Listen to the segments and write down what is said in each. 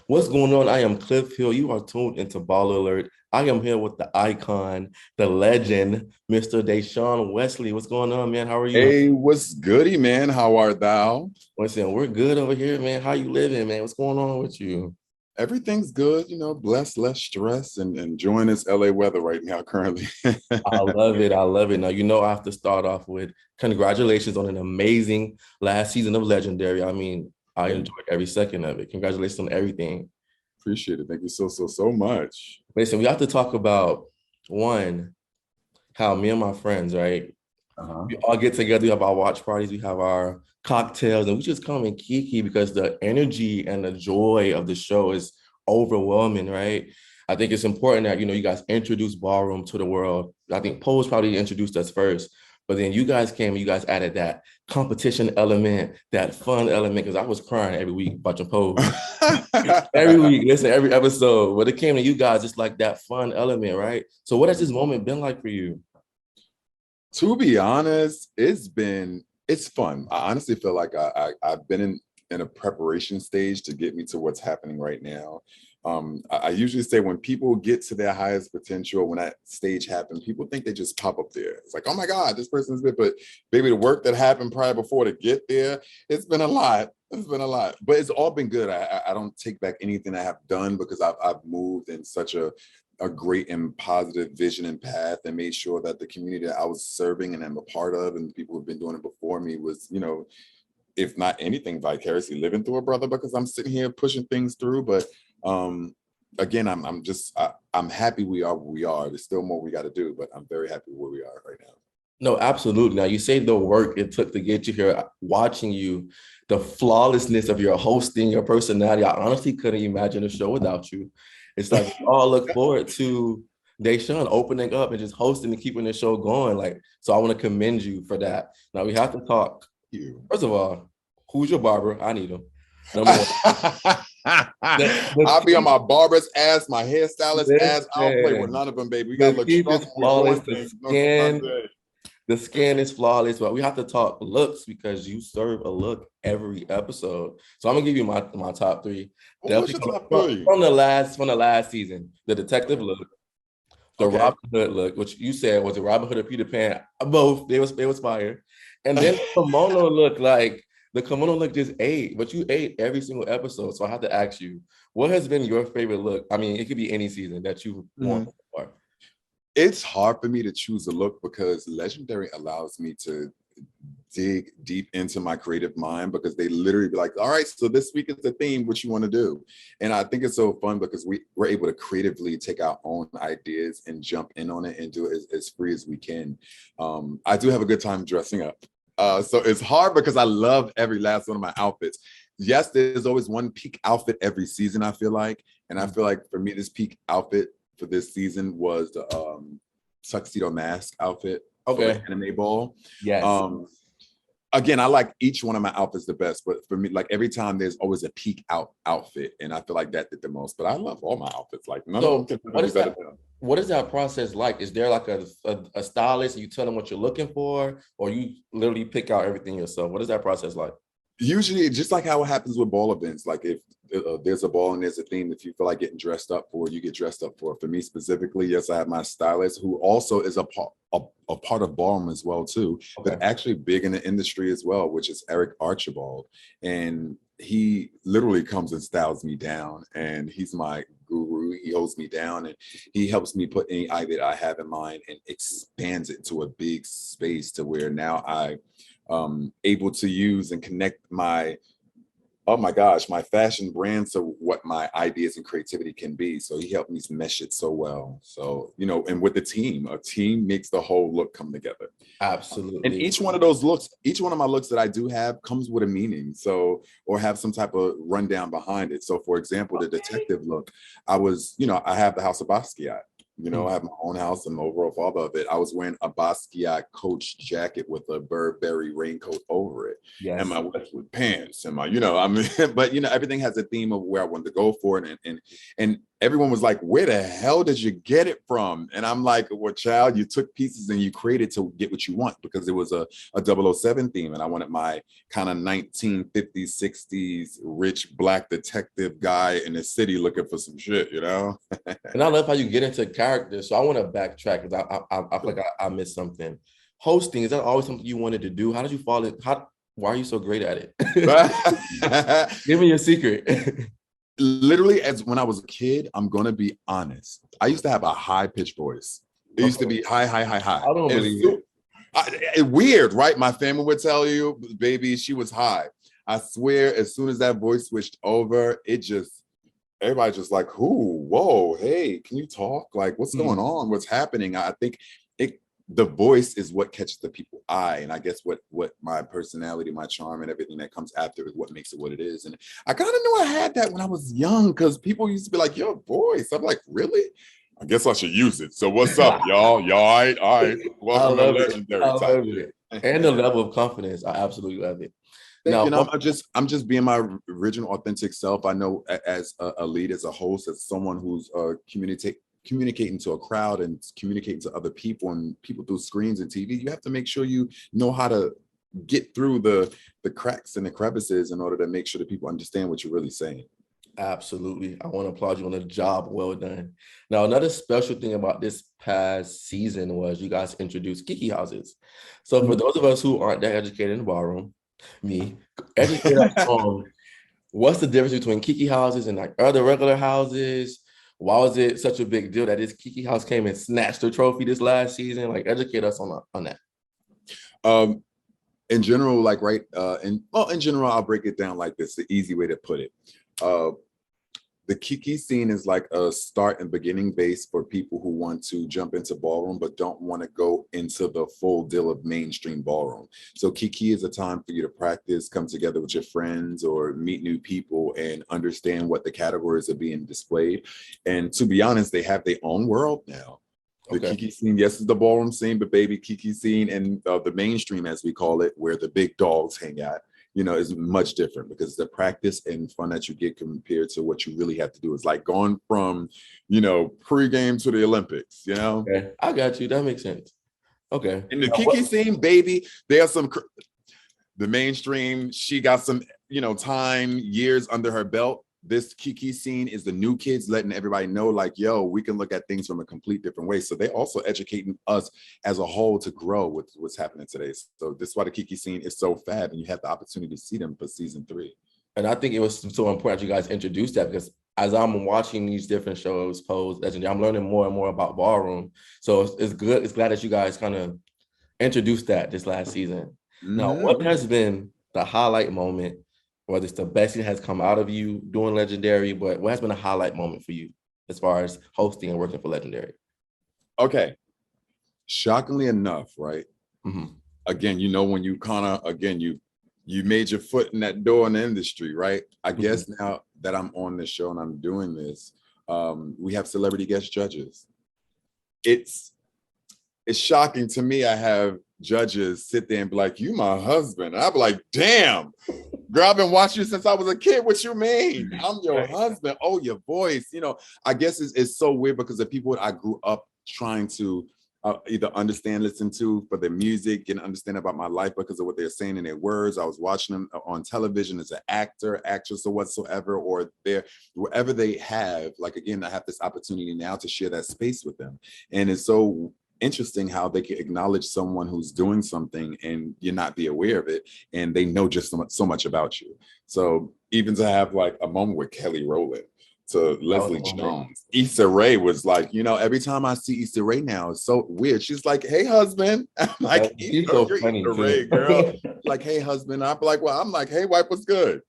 What's going on? I am Cliff Hill. You are tuned into BallerAlert. I am here with the icon, the legend, Mr. Dashaun Wesley. What's going on, man? How are you? Hey, what's goody, man? How art thou? Listen, we're good over here, man. How you living, man? What's going on with you? Everything's good, blessed, less stress, and enjoying this LA weather right now currently. I love it. I love it. Now, I have to start off with congratulations on an amazing last season of Legendary. I mean, I Hey, enjoyed every second of it. Congratulations on everything. appreciate it. Thank you so much. Listen, we have to talk about one, how me and my friends, right? Uh-huh. We all get together, we have our watch parties, we have our cocktails, and we just come and kiki because the energy and the joy of the show is overwhelming, right? I think it's important that you guys introduce ballroom to the world. I think Pose probably introduced us first, but then you guys came and you guys added that competition element, that fun element, because I was crying every week watching Pose. Every week, listen, every episode. But it came to you guys, it's like that fun element, right? So what has this moment been like for you? To be honest, it's fun. I honestly feel like I've been in a preparation stage to get me to what's happening right now. I usually say when people get to their highest potential, when that stage happens, people think they just pop up there. It's like, oh my God, this person's good. But baby, the work that happened prior before to get there, it's been a lot. It's been a lot, but it's all been good. I don't take back anything I have done because I've moved in such a great and positive vision and path, and made sure that the community that I was serving and I'm a part of, and people who've been doing it before me, was, if not anything, vicariously living through a brother, because I'm sitting here pushing things through. But again, I'm happy we are where we are. There's still more we got to do, but I'm very happy where we are right now. No, absolutely. Now, you say the work it took to get you here, watching you, the flawlessness of your hosting, your personality. I honestly couldn't imagine a show without you. It's like we all look forward to Dashaun opening up and just hosting and keeping the show going. Like, so I want to commend you for that. Now we have to talk. You. First of all, who's your barber? I need him. Number one. I'll be on my barber's ass, my hairstylist ass. I don't play with Listen, none of them, baby. We the gotta look teeth strong is when we're flawless. doing things. No, something I'm saying. The skin is flawless, but we have to talk looks because you serve a look every episode. So I'm gonna give you my top three. Well, what's Definitely your top from, three? from the last season, the detective look, the Okay. Robin Hood look, which you said was it Robin Hood or Peter Pan? Both they was fire. And then the kimono look just ate, but you ate every single episode. So I have to ask you, what has been your favorite look? I mean, it could be any season that you want. Mhm. It's hard for me to choose a look because Legendary allows me to dig deep into my creative mind, because they literally be like, all right, so this week is the theme, what you want to do. And I think it's so fun because we're able to creatively take our own ideas and jump in on it and do it as free as we can. I do have a good time dressing up. So it's hard because I love every last one of my outfits. Yes, there's always one peak outfit every season, I feel like. And I feel like for me, this peak outfit for this season was the tuxedo mask outfit for the Okay. anime ball. Yes. Um, Again, I like each one of my outfits the best, but for me, like every time there's always a peak outfit, and I feel like that did the most. But I love all my outfits. Like none of them So can ever be better than. what is that process like? Is there like a stylist and you tell them what you're looking for, or you literally pick out everything yourself? What is that process like? Usually, just like how it happens with ball events, like if there's a ball and there's a theme, if you feel like getting dressed up for, you get dressed up for. For me specifically, yes, I have my stylist who also is a part of ballroom as well too, Okay. but actually big in the industry as well, which is Eric Archibald, and he literally comes and styles me down, and he's my guru. He holds me down and he helps me put any idea that I have in mind and expands it to a big space to where now I able to use and connect my, oh my gosh, my fashion brand to what my ideas and creativity can be. So he helped me mesh it so well. So, and with the team, a team makes the whole look come together. And Absolutely. each one of those looks, each one of my looks that I do have comes with a meaning. So, or have some type of rundown behind it. So for example, the detective look, I have the House of Basquiat. I have my own house. I'm the overall father of it. I was wearing a Basquiat Coach jacket with a Burberry raincoat over it, and Yes. my Westwood pants, and my, but everything has a theme of where I wanted to go for it, and everyone was like, where the hell did you get it from? And I'm like, well, child, you took pieces and you created to get what you want, because it was a 007 theme. And I wanted my kind of 1950s, 60s rich black detective guy in the city looking for some shit, you know? And I love how you get into characters. So I want to backtrack because I feel like I missed something. Hosting, is that always something you wanted to do? How did you fall in? Why are you so great at it? Give me your secret. Literally, as when I was a kid, I'm gonna be honest. I used to have a high-pitched voice. It used to be high, high, high, high. I don't believe it. Weird, right? My family would tell you, baby, she was high. I swear, as soon as that voice switched over, it just everybody just like, who, whoa, hey, can you talk? Like, what's going on? What's happening? I think the voice is what catches the people's eye. And I guess what my personality, my charm, and everything that comes after is what makes it what it is. And I kind of knew I had that when I was young, because people used to be like, your voice. I'm like, really? I guess I should use it. So what's up, y'all? Y'all all right? All right. Welcome to Legendary. I love it. And the level of confidence, I absolutely love it. Now, you know, I'm just being my original, authentic self. I know as a lead, as a host, as someone who's communicating to a crowd and communicating to other people and people through screens and TV, you have to make sure you know how to get through the cracks and the crevices in order to make sure that people understand what you're really saying. Absolutely. I want to applaud you on a job well done. Now, another special thing about this past season was you guys introduced Kiki houses. So for those of us who aren't that educated in the ballroom, me, educate us on what's the difference between Kiki houses and like other regular houses. Why was it such a big deal that this Kiki house came and snatched the trophy this last season? Like, educate us on that. In general, like, right, in general, I'll break it down like this, the easy way to put it. The Kiki scene is like a start and beginning base for people who want to jump into ballroom, but don't want to go into the full deal of mainstream ballroom. So Kiki is a time for you to practice, come together with your friends or meet new people and understand what the categories are being displayed. And to be honest, they have their own world now. The Kiki scene, yes, is the ballroom scene, but baby, Kiki scene and the mainstream, as we call it, where the big dogs hang out, you know, is much different, because the practice and fun that you get compared to what you really have to do is like going from, you know, pre-game to the Olympics, you know? Okay, I got you. That makes sense. Okay. In the Kiki scene, baby, there's the mainstream, she got some, you know, time, years under her belt. This Kiki scene is the new kids letting everybody know, like, yo, we can look at things from a complete different way. So they also educating us as a whole to grow with what's happening today. So this is why the Kiki scene is so fab, and you have the opportunity to see them for season 3. And I think it was so important you guys introduced that, because as I'm watching these different shows, Pose, Legendary, I'm learning more and more about ballroom. So it's good. It's glad that you guys kind of introduced that this last season. Now, what has been the highlight moment, whether it's the best that has come out of you doing Legendary, but what has been a highlight moment for you as far as hosting and working for Legendary? Okay. Shockingly enough, right? Again, you know, when you kind of, again, you made your foot in that door in the industry, right? I guess now that I'm on this show and I'm doing this, we have celebrity guest judges. It's shocking to me. I have judges sit there and be like, you my husband. And I'll be like, damn, girl, I've been watching you since I was a kid. What you mean? I'm your husband. Oh, your voice. You know, I guess it's so weird because the people I grew up trying to either understand, listen to for their music, and understand about my life because of what they're saying in their words. I was watching them on television as an actor, actress, or whatsoever, or wherever they have, like, again, I have this opportunity now to share that space with them. And it's so interesting how they can acknowledge someone who's doing something and you not be aware of it, and they know just so much about you. So even to have like a moment with Kelly Rowland, to Leslie Jones, Issa Rae was like, you know, every time I see Issa Rae now, it's so weird. She's like, hey, husband. I'm like, she's so funny, Issa Rae, girl. Like, hey, husband. I'm like, well, I'm like, hey, wife, what's good?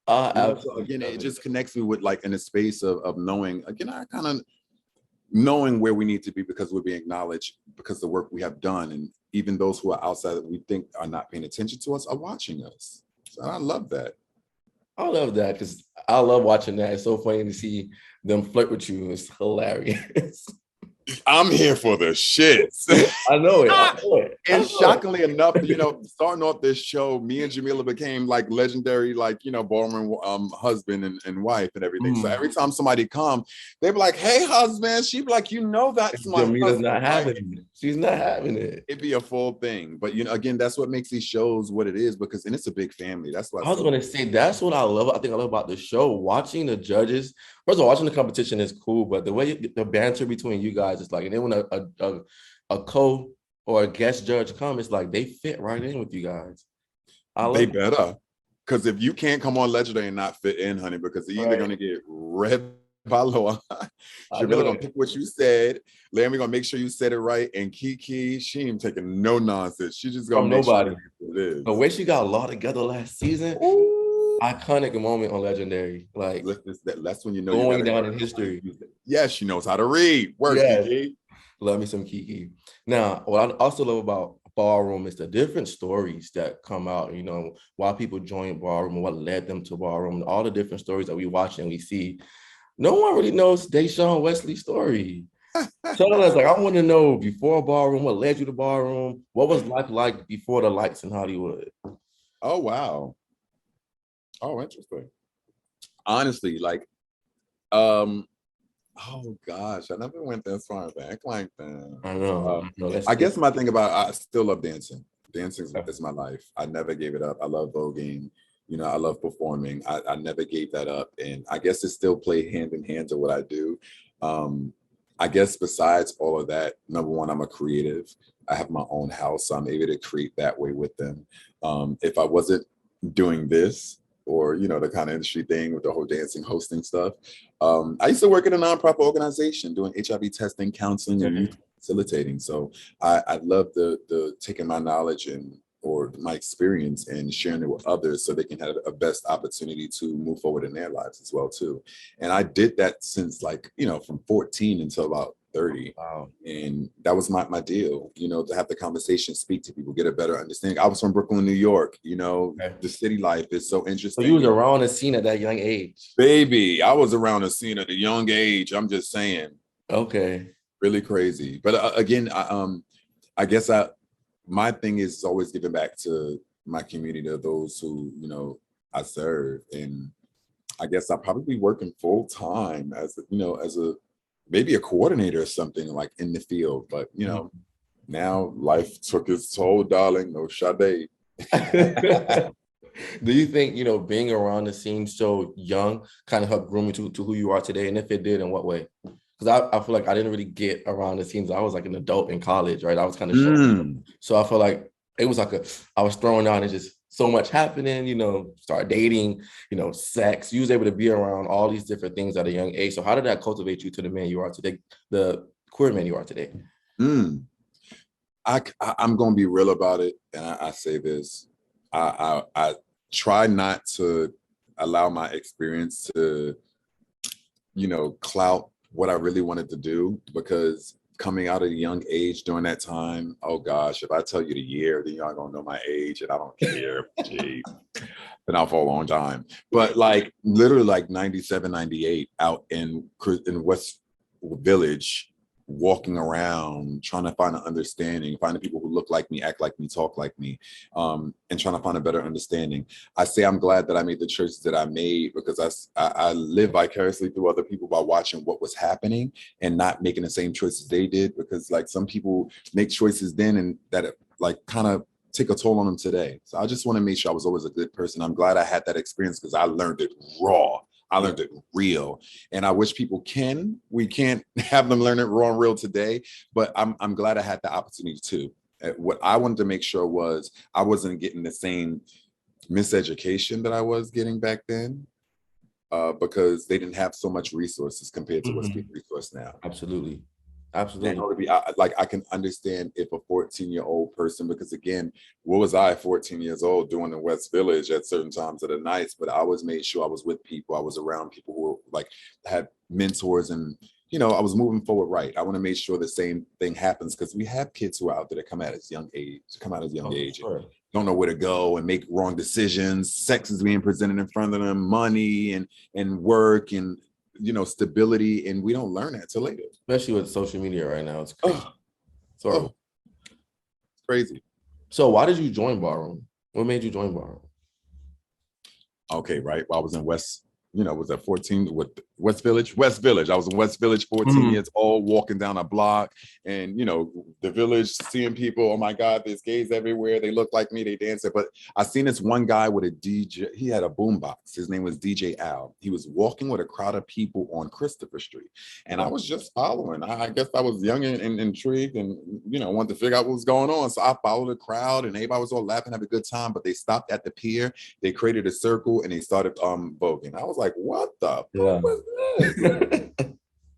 So again, it just connects me with, like, in a space of knowing, again, I kind of knowing where we need to be because we're being acknowledged because of the work we have done. And even those who are outside that we think are not paying attention to us are watching us. So I love that. I love that because I love watching that. It's so funny to see them flirt with you. It's hilarious. I'm here for the shits. I know it. And shockingly enough, starting off this show, me and Jamila became like legendary, like, ballroom husband and wife and everything. So every time somebody come, they be like, "Hey, husband." She'd be like, that's my Jamila's husband. not having it. She's not having it. It'd be a full thing. But, again, that's what makes these shows what it is, and it's a big family. That's why I was going to say, that's what I love. I think I love about the show. Watching the judges, first of all, watching the competition is cool, but the way the banter between you guys is like, and then when a co or a guest judge come, it's like they fit right in with you guys. They better. Because if you can't come on Legendary and not fit in, honey, because they're either going to get red by law. Jamila going to pick what you said. Lamb, we're going to make sure you said it right. And Kiki, she ain't taking no nonsense. She just going to make sure it is. The way she got a lot together last season, ooh, iconic moment on Legendary. Like, that's when you know going down in history. Yes, she knows how to read. Word, yes. Kiki. Love me some Kiki. Now, what I also love about Ballroom is the different stories that come out, why people join Ballroom and what led them to Ballroom, all the different stories that we watch and we see. No one really knows Dashaun Wesley's story. Tell us, I want to know, before Ballroom, what led you to Ballroom? What was life like before the lights in Hollywood? Oh, wow. Oh, interesting. Honestly, oh gosh, I never went that far back like that. I know. I guess my thing about I still love dancing. Dancing is my life. I never gave it up. I love voguing. I love performing. I never gave that up, and I guess it still played hand in hand to what I do. I guess besides all of that, number one, I'm a creative. I have my own house, so I'm able to create that way with them. If I wasn't doing this, or the kind of industry thing with the whole dancing hosting stuff, I used to work in a nonprofit organization doing HIV testing, counseling, and youth facilitating. So I love the taking my knowledge or my experience and sharing it with others so they can have a best opportunity to move forward in their lives as well too. And I did that since from 14 until about 30. Wow. And that was my deal, to have the conversation, speak to people, get a better understanding. I was from Brooklyn, New York, the city life is so interesting. So you was around the scene at that young age? Baby, I was around the scene at a young age. I'm just saying. Okay. Really crazy. But again, I guess my thing is always giving back to my community, of those who, I serve. And I guess I'll probably be working full time as maybe a coordinator or something like in the field. But, now life took its toll, darling. No Sade. Do you think, being around the scene so young kind of helped groom you to who you are today? And if it did, in what way? Because I feel like I didn't really get around the scenes. I was like an adult in college, right? I was kind of shy. So I feel like it was like I was thrown out and just so much happening, start dating, sex. You was able to be around all these different things at a young age. So how did that cultivate you to the man you are today, the queer man you are today? I'm going to be real about it. And I say this, I try not to allow my experience to, clout what I really wanted to do, because coming out at a young age during that time, oh gosh, if I tell you the year, then y'all gonna know my age, and I don't care. Gee, been out for a long time. But literally 97, 98 out in West Village, walking around, trying to find an understanding, finding people who look like me, act like me, talk like me, and trying to find a better understanding. I say I'm glad that I made the choices that I made, because I live vicariously through other people by watching what was happening and not making the same choices they did, because some people make choices then and that kind of take a toll on them today. So I just want to make sure I was always a good person. I'm glad I had that experience, because I learned it raw. I learned it real, and I wish people we can't have them learn it raw and real today, but I'm glad I had the opportunity to. What I wanted to make sure was I wasn't getting the same miseducation that I was getting back then, because they didn't have so much resources compared to what's being resourced now. Absolutely. I can understand if a 14-year-old person, because again, what was I 14 years old doing in West Village at certain times of the nights? But I always made sure I was with people. I was around people who were had mentors, and I was moving forward right. I want to make sure the same thing happens, because we have kids who are out there that come out as young age, Sure. Don't know where to go and make wrong decisions. Sex is being presented in front of them, money and work and stability, and we don't learn that till later. Especially with social media right now, it's crazy. Crazy. So why did you join Ballroom? What made you join Ballroom? Okay, right. Well, I was in was that 14 with West Village? West Village. I was in West Village, 14 Mhm. years old, walking down a block, and the village, seeing people. Oh my God, there's gays everywhere. They look like me. They dance it. But I seen this one guy with a DJ. He had a boombox. His name was DJ Al. He was walking with a crowd of people on Christopher Street, and I was just following. I guess I was young and intrigued, and wanted to figure out what was going on. So I followed the crowd, and everybody was all laughing, having a good time. But they stopped at the pier. They created a circle, and they started voguing. I was like, what the fuck Yeah. was this?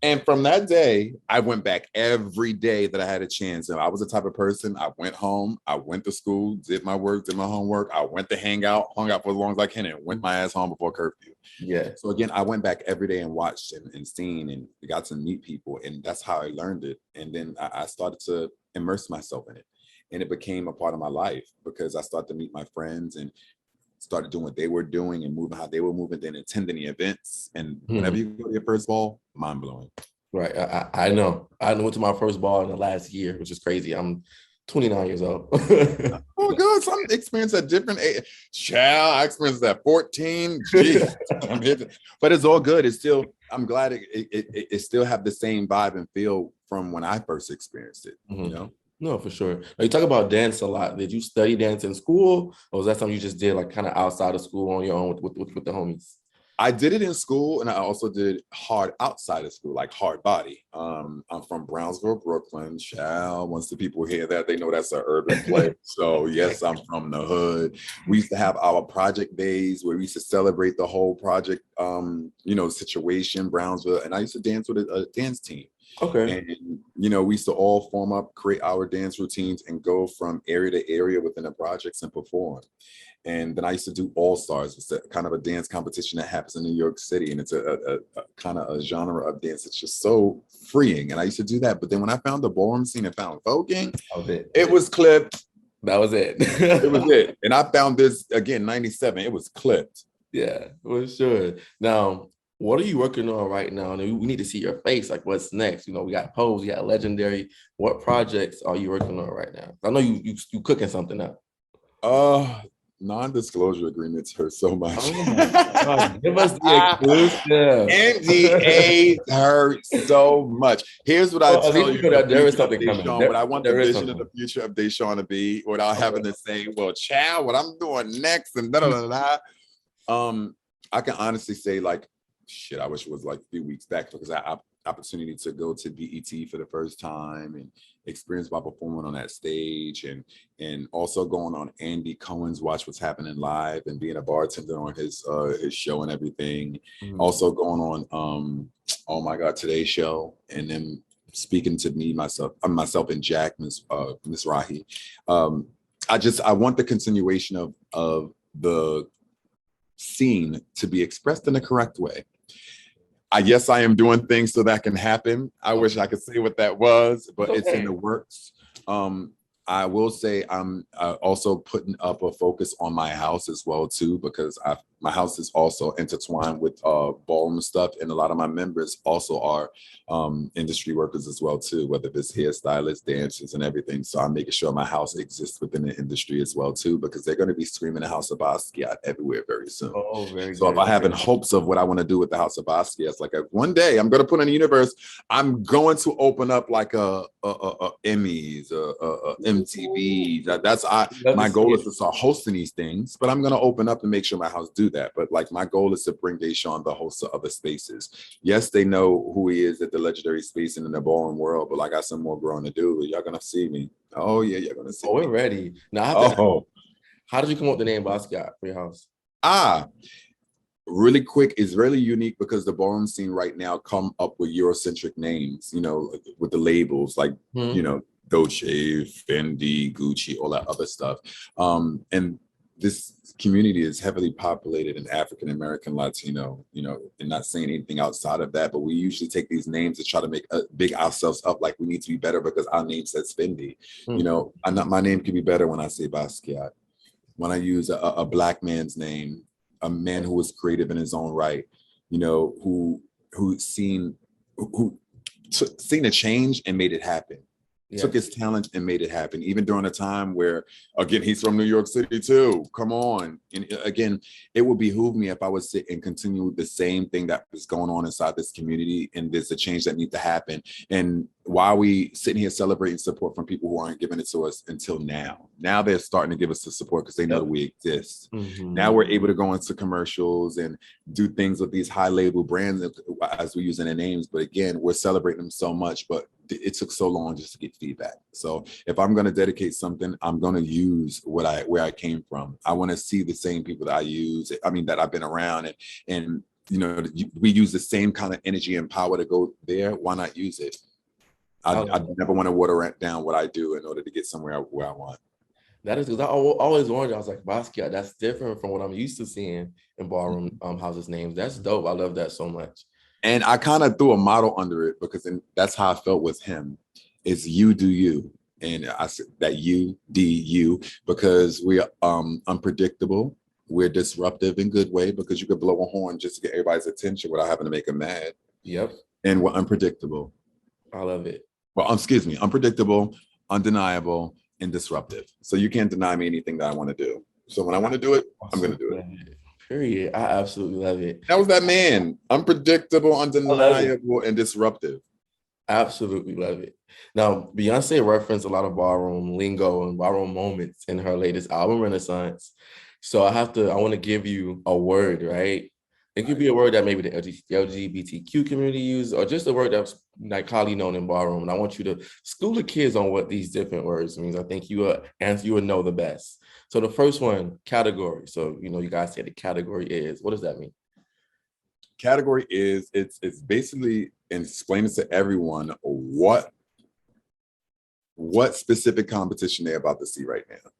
And from that day, I went back every day that I had a chance. And I was the type of person, I went home, I went to school, did my work, did my homework. I went to hung out for as long as I can, and went my ass home before curfew. Yeah. So again, I went back every day and watched and seen and got to meet people. And that's how I learned it. And then I started to immerse myself in it. And it became a part of my life because I started to meet my friends and started doing what they were doing and moving how they were moving, then attending the events. And whenever you go to your first ball, mind blowing. Right. I know. I went to my first ball in the last year, which is crazy. I'm 29 years old. Oh, good. Some experience at different age. Child, I experienced at 14. Jeez. But it's all good. It's still, I'm glad it still have the same vibe and feel from when I first experienced it, No, for sure. Now, you talk about dance a lot. Did you study dance in school, or was that something you just did like kind of outside of school on your own with the homies? I did it in school, and I also did hard outside of school, like hard body. I'm from Brownsville, Brooklyn. Child, once the people hear that, they know that's an urban place. So yes, I'm from the hood. We used to have our project days where we used to celebrate the whole project, situation, Brownsville, and I used to dance with a dance team. Okay. And we used to all form up, create our dance routines, and go from area to area within the projects and perform. And then I used to do All Stars, which is kind of a dance competition that happens in New York City. And it's a kind of a genre of dance that's just so freeing. And I used to do that. But then when I found the ballroom scene and found voguing, it was clipped. That was it. It was it. And I found this, again, 97. It was clipped. Yeah, for sure. Now, what are you working on right now? And we need to see your face. Like, what's next? We got Pose, we got Legendary. What projects are you working on right now? I know you cooking something up. Non-disclosure agreements hurt so much. Oh my God. Give us the exclusive. NDA hurt so much. Here's what I tell you. There is something coming. What I want the vision of the future of Dashaun to be, without having to say, well, child, what I'm doing next and da da da da. I can honestly say, like, shit, I wish it was like a few weeks back, because I opportunity to go to BET for the first time and experience my performing on that stage, and also going on Andy Cohen's Watch What's Happening Live and being a bartender on his show and everything. Also going on oh my God, Today's Show, and then speaking to myself and Jack, Miss Rahi. I want the continuation of the scene to be expressed in the correct way. Yes, I am doing things so that can happen. I wish I could say what that was, but it's in the works. I will say I'm also putting up a focus on my house as well too, because my house is also intertwined with ballroom stuff, and a lot of my members also are industry workers as well too, whether it's hairstylists, dancers, and everything. So I'm making sure my house exists within the industry as well too, because they're going to be screaming the House of Basquiat everywhere very soon. Oh, very so good. If I have in hopes of what I want to do with the House of Basquiat, it's like one day I'm going to put in the universe, I'm going to open up like a Emmys, MTV. My goal is to start hosting these things, but I'm going to open up and make sure my house do that. But like, my goal is to bring Dashaun the host of other spaces. Yes, they know who he is at the legendary space and in the ballroom world, but I got some more growing to do. Y'all gonna see me. Oh yeah, you're gonna see me. We're ready. Now, how did you come up with the name Basquiat for your house? Really quick, it's really unique because the ballroom scene right now come up with Eurocentric names, with the labels like, Dolce, Fendi, Gucci, all that other stuff. And this community is heavily populated in African American, Latino, and not saying anything outside of that, but we usually take these names to try to make big ourselves up, like we need to be better because our name says Fendi. My name can be better when I say Basquiat. When I use a Black man's name, a man who was creative in his own right, who seen a change and made it happen. took Yes. his talent and made it happen, even during a time where, again, he's from New York City too. Come on. And again, it would behoove me if I would sit and continue the same thing that was going on inside this community, and there's a change that needs to happen. And why are we sitting here celebrating support from people who aren't giving it to us until now? Now they're starting to give us the support because they know Yep. that we exist. Mm-hmm. Now we're able to go into commercials and do things with these high label brands as we're using their names. But again, we're celebrating them so much, but it took so long just to get feedback. So if I'm going to dedicate something, I'm going to use where I came from. I want to see the same people that I use. I mean, that I've been around, and you know, we use the same kind of energy and power to go there. Why not use it? I never want to water down what I do in order to get somewhere where I want. That is because I always wondered. I was like, Basquiat, that's different from what I'm used to seeing in ballroom houses names. That's dope. I love that so much. And I kind of threw a model under it because that's how I felt with him. Is you do you. And I said that you, D-U, because we're unpredictable. We're disruptive in good way because you could blow a horn just to get everybody's attention without having to make them mad. Yep. And we're unpredictable. I love it. Well, excuse me, unpredictable, undeniable, and disruptive. So you can't deny me anything that I want to do. So when I want to do it, I'm going to do it. Period. I absolutely love it. That was that man. Unpredictable, undeniable, and disruptive. Absolutely love it. Now, Beyonce referenced a lot of ballroom lingo and ballroom moments in her latest album, Renaissance. So I want to give you a word, right? It could be a word that maybe the LGBTQ community uses, or just a word that's like highly known in ballroom. And I want you to school the kids on what these different words means. I think you will know the best. So the first one, category. So, you guys say the category is. What does that mean? Category is, it's basically explaining to everyone what specific competition they're about to see right now.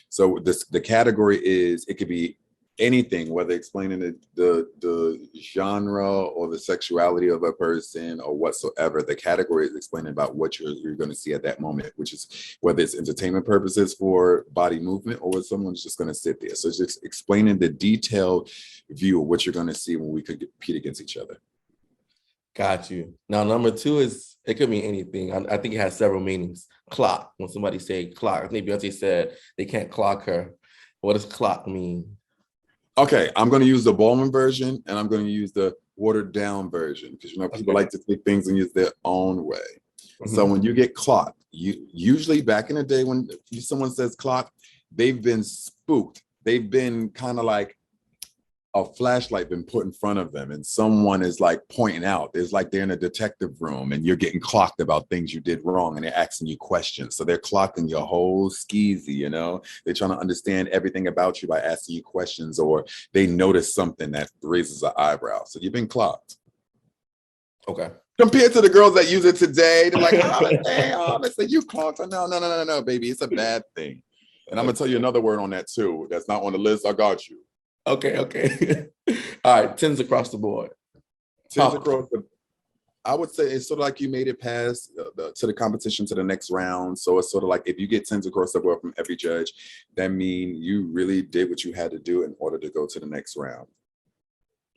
So the category is, it could be anything, whether explaining the genre or the sexuality of a person or whatsoever. The category is explaining about what you're going to see at that moment, which is whether it's entertainment purposes for body movement or whether someone's just going to sit there. So it's just explaining the detailed view of what you're going to see when we could compete against each other. Got you. Now, number two is, it could mean anything. I think it has several meanings. Clock. When somebody say clock, I think Beyonce said they can't clock her. What does clock mean? Okay, I'm going to use the Ballroom version and I'm going to use the watered down version because people like to take things and use their own way. Mm-hmm. So when you get clocked, you usually back in the day when someone says clock, they've been spooked. They've been kind of like a flashlight been put in front of them and someone is like pointing out. It's like they're in a detective room and you're getting clocked about things you did wrong and they're asking you questions. So they're clocking your whole skeezy, They're trying to understand everything about you by asking you questions, or they notice something that raises an eyebrow. So you've been clocked. Okay. Compared to the girls that use it today, they're like, they say you clocked. No, baby. It's a bad thing. And I'm going to tell you another word on that too. That's not on the list. I got you. Okay. All right, 10s across the board. 10s across the, I would say it's sort of like you made it past to the competition to the next round. So it's sort of like if you get 10s across the board from every judge, that means you really did what you had to do in order to go to the next round.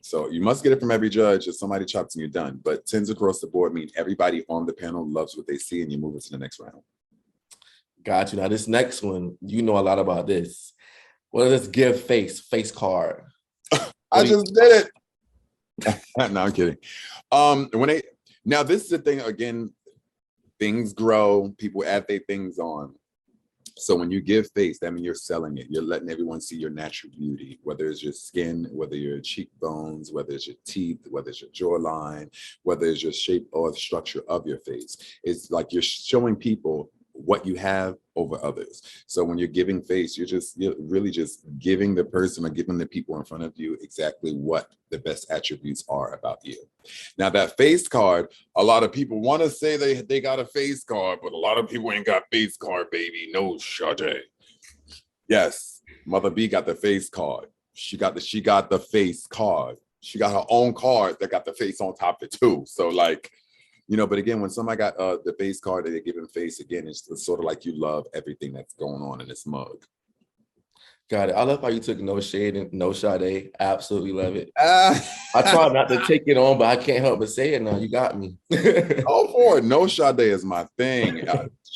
So you must get it from every judge. If somebody chops and you're done. But 10s across the board mean everybody on the panel loves what they see and you move it to the next round. Got you. Now this next one, you know a lot about this. What does give face card? I just did it. No, I'm kidding. Now this is the thing again, things grow, people add their things on. So when you give face, that means you're selling it. You're letting everyone see your natural beauty, whether it's your skin, whether your cheekbones, whether it's your teeth, whether it's your jawline, whether it's your shape or the structure of your face. It's like you're showing people what you have over others. So when you're giving face, you're really just giving the person or giving the people in front of you exactly what the best attributes are about you. Now that face card, a lot of people want to say they got a face card, but a lot of people ain't got face card, baby. No, Sade. Yes, Mother B got the face card. She got the face card. She got her own card that got the face on top of it too. So like, but again, when somebody got the face card that they're giving face, again, it's sort of like you love everything that's going on in this mug. Got it. I love how you took no shade and no Sade. Absolutely love it. Ah. I try not to take it on, but I can't help but say it now. You got me. Go for it. No Sade is my thing.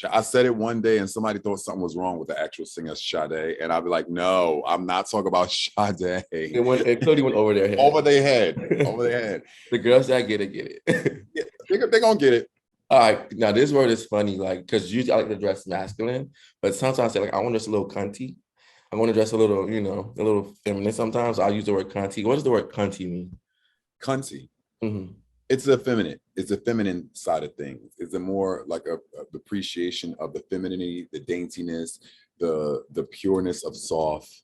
I said it one day and somebody thought something was wrong with the actual singer Sade. And I'd be like, no, I'm not talking about Sade. It clearly went over their head. Over their head. Over their head. The girls that get it. Yeah, they're going to get it. All right. Now, this word is funny, like, because usually I like to dress masculine, but sometimes I say, like, I want to dress a little cunty. I want to dress a little, a little feminine. Sometimes I'll use the word cunty. What does the word cunty mean? Cunty. Mm-hmm. It's a feminine. It's a feminine side of things. It's a more like a appreciation of the femininity, the daintiness, the pureness of soft.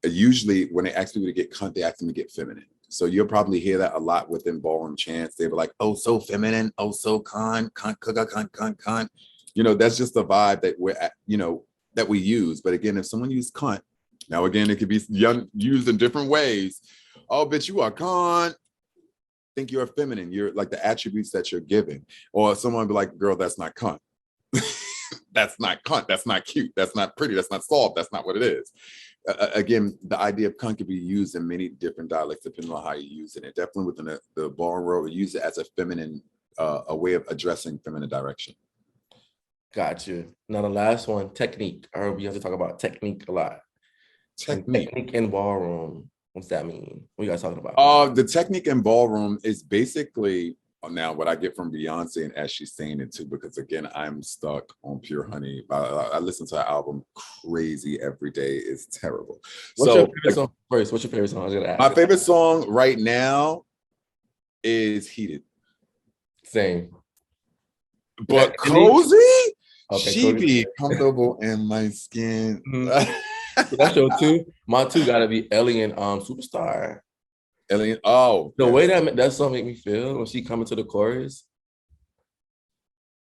Usually when they ask people to get cunt, they ask them to get feminine. So you'll probably hear that a lot within ballroom chants. They were like, oh, so feminine, oh, so cunt, cunt. That's just the vibe that we're at, that we use. But again, if someone used cunt, now again, it could be used in different ways. Oh, bitch, you are cunt. Think you're feminine. You're like the attributes that you're giving. Or someone would be like, girl, that's not cunt. That's not cunt. That's not cute. That's not pretty. That's not soft. That's not what it is. Again, the idea of cunt can be used in many different dialects depending on how you use it. And definitely within the ballroom world, we use it as a feminine, a way of addressing feminine direction. Gotcha. Now the last one, technique. I heard we have to talk about technique a lot. Technique in ballroom. What's that mean? What are you guys talking about? The technique in ballroom is basically now what I get from Beyonce and as she's saying it too, because again, I'm stuck on Pure Honey. I listen to her album crazy every day. It's terrible. What's your favorite song first? What's your favorite song? I was gonna ask. My favorite song right now is Heated. Same. But Cozy? Okay, she be comfortable in my skin. So that's your two. My two gotta be Ellie and Superstar. Ellie, oh, the way that song make me feel when she come into the chorus.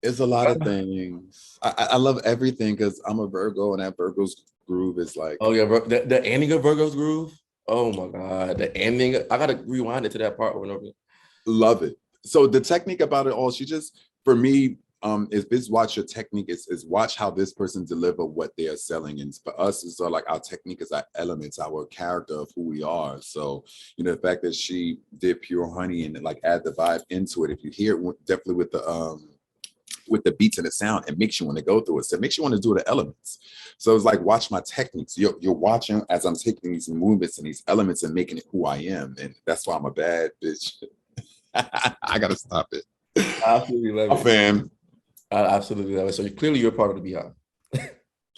It's a lot of things. I love everything because I'm a Virgo and that Virgo's groove is like. Oh yeah, the ending of Virgo's groove. Oh my god, the ending. I gotta rewind it to that part over and over. Love it. So the technique about it all, she just, for me, is watch your technique, is watch how this person deliver what they are selling. And for us, it's like our technique is our elements, our character of who we are. So, the fact that she did Pure Honey and like add the vibe into it, if you hear it definitely with the beats and the sound, it makes you want to go through it. So it makes you want to do the elements. So it's like, watch my techniques. You're watching as I'm taking these movements and these elements and making it who I am. And that's why I'm a bad bitch. I gotta stop it. I absolutely love it. A fan. I absolutely love it. So clearly you're part of the Beehive.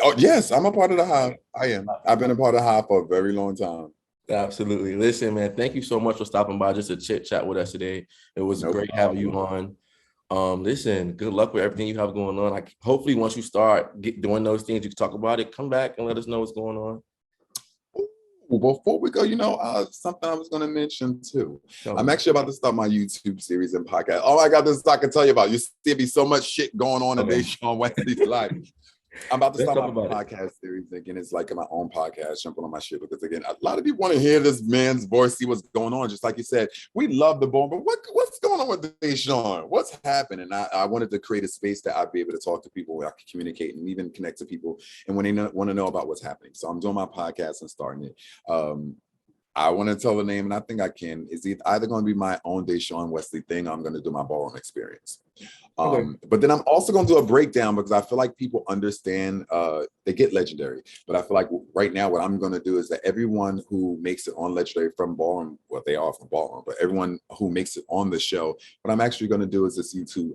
Oh yes, I'm a part of the Hive. I am. I've been a part of the Hive for a very long time. Absolutely. Listen, man, thank you so much for stopping by just to chit chat with us today. It was great having you on. Listen, good luck with everything you have going on. Like, hopefully once you start doing those things, you can talk about it. Come back and let us know what's going on. Before we go, something I was going to mention too. I'm actually about to start my YouTube series and podcast. Oh my God, this is I can tell you about. You see, be so much shit going on in Dashaun Wesley life. I'm about to start my podcast series again. It's like my own podcast, jumping on my shit because again, a lot of people want to hear this man's voice, see what's going on. Just like you said, we love the bone, but what's going on with Dashaun? What's happening? I wanted to create a space that I'd be able to talk to people, where I could communicate and even connect to people, and when they want to know about what's happening. So I'm doing my podcast and starting it. I want to tell the name, and I think I can. It's either going to be my own Dashaun Wesley thing. I'm going to do my ballroom experience. But then I'm also going to do a breakdown because I feel like people understand, they get legendary. But I feel like right now what I'm going to do is that everyone who makes it on legendary from ballroom, well, they are from ballroom, but everyone who makes it on the show, what I'm actually going to do is this YouTube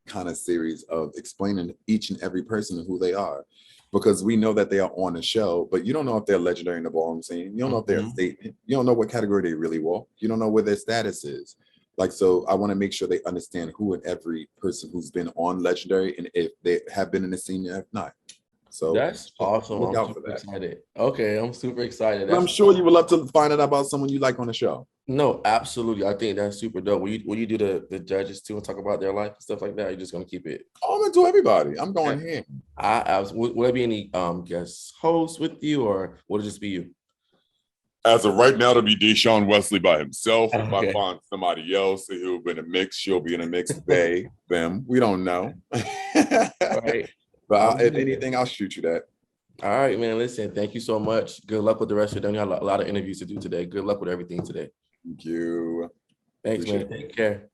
kind of series of explaining each and every person who they are. Because we know that they are on the show, but you don't know if they're legendary in the ballroom scene. You don't know if they're a statement. You don't know what category they really walk. You don't know where their status is. Like, so I want to make sure they understand who and every person who's been on legendary and if they have been in the scene or if not. So that's awesome. Look out I'm for super that. excited. Okay, I'm super excited. I'm sure you would love to find out about someone you like on the show. No, absolutely. I think that's super dope. Will you do the judges too and talk about their life and stuff like that? Or you're just gonna keep it? Oh, I'm gonna do everybody. I'm going here. Will there be any guest hosts with you, or will it just be you? As of right now, to be Dashaun Wesley by himself. If I find somebody else who'll be in a mix, she'll be in a mix. They, them, we don't know. Right. But if anything, I'll shoot you that. All right, man. Listen, thank you so much. Good luck with the rest of your day. You have a lot of interviews to do today. Good luck with everything today. Thank you. Thanks, Appreciate man. it. Take care.